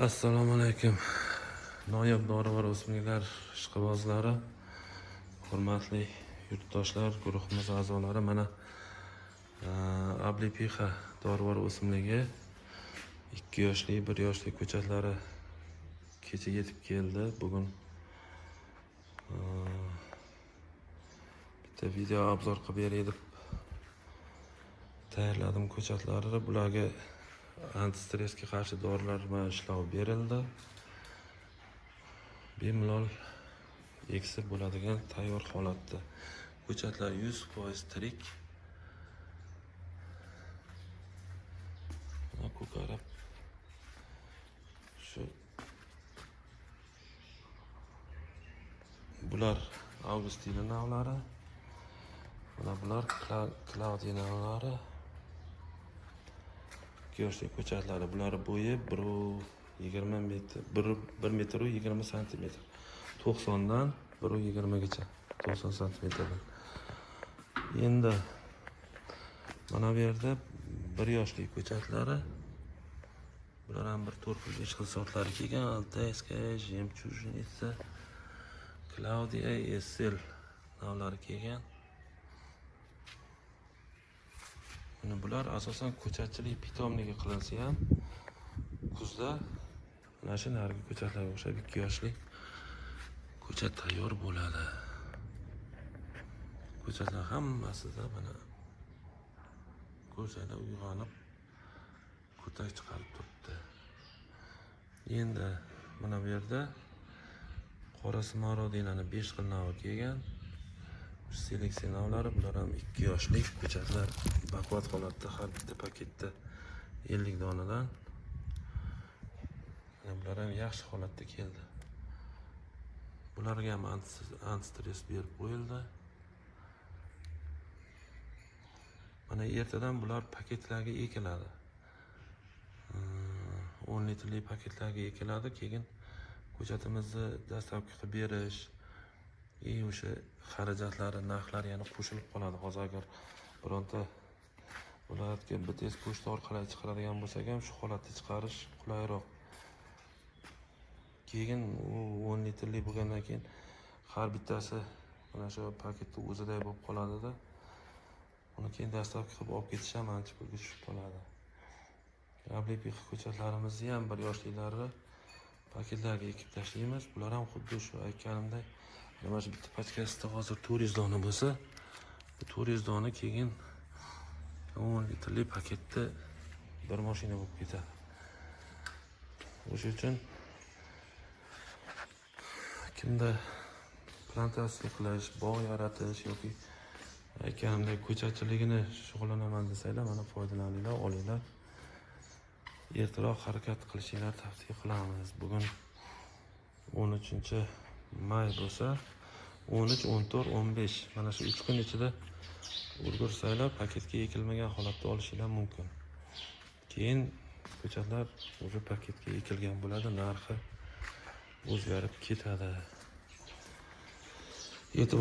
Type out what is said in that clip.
Assalomu alaykum. Noyob dorivor o'simliklar ishqibozlari, hurmatli yurtdoshlar, guruhimiz a'zolari, mana Ablipixa dorivor o'simligi 2 yoshli, 1 yoshli ko'chatlari kecha yetib keldi. Bugun bitta video obzor qilib beray deb tayyorladim ko'chatlarni. Bularga antistressga qarshi dorilar va ishlov berildi. Bemalol eksib bo'ladigan tayyor holatda. Ko'chatlar 100% tirik. Ko'karib shu bular Avgustina navlari. Mana bular Claudia navlari. 2 yoshli ko'chatlari. Bular bo'yi 1.20 metr, 1 metr 20 santimetr. 90dan 1.20 gacha, 90 santimetrdan. Endi mana bu yerda 1 yoshli ko'chatlari. Bular ham bir 4-5 xil sortlari kelgan. Altayskaya, Jemchujnitsa, Claudia SL navlari kelgan. Bular asosan ko'chatchilik pitomligi qilinsa ham kuzda mana shu narigi ko'chatlarga o'xshab 2 yoshli ko'chat tayyor bo'ladi. Ko'chatlar hammasida mana ko'chada uyg'onib ko'tak chiqarib turibdi. Endi mana bu yerda qora Smorodinani 5 xil navi kelgan. Seleksiya navlari, bular ham 2 yoshli ko'chatlar. Baquvvat holatda har bitta paketda 50 donadan. Bular ham yaxshi holatda keldi. Bularga ham antistress berib qo'yildi. Mana ertadan bular paketlarga ekiladi. 10 litrli paketlarga ekiladi. Keyin ko'chatimizni dastavka qilib berish, o'sha xarajatlari, narxlari yana qo'shilib qoladi. Hozir agar bironta viloyatga BTS pochta orqali chiqaradigan bo'lsak ham shu holatda chiqarish qulayroq. Keyin 10 litrli bo'lgandan keyin har bittasi mana shu paketning o'ziday bo'lib qoladi-da. Uni keyin dastavka qilib olib ketish ham ancha pulga tushib qoladi. Ablipixa ko'chatlarimizni ham 1 yoshliklari paketlarga ekib tashlaymiz. Bular ham xuddi shu aytganimdek, mana shu bitta patkasida hozir 400 dona bo'lsa, bu 400 dona keyin 10 litrli paketda bir mashina bo'lib ketadi. O'sha uchun kimda plantatsiya qilish, bog' yaratish yoki aytganimdek ko'chatchiligini shug'ullanaman desanglar, mana foydalaninglar, olinglar. Ertaroq harakat qilishinglar tavsiya qilamiz. Bugun 13-may bo'lsa, 13, 14, 15 mana shu 3 kun ichida ulgursanglar paketga ekilmagan holatda olishinglar mumkin. Keyin ko'chatlar o'sha paketga ekilgan bo'ladi, narxi o'zgarib ketadi.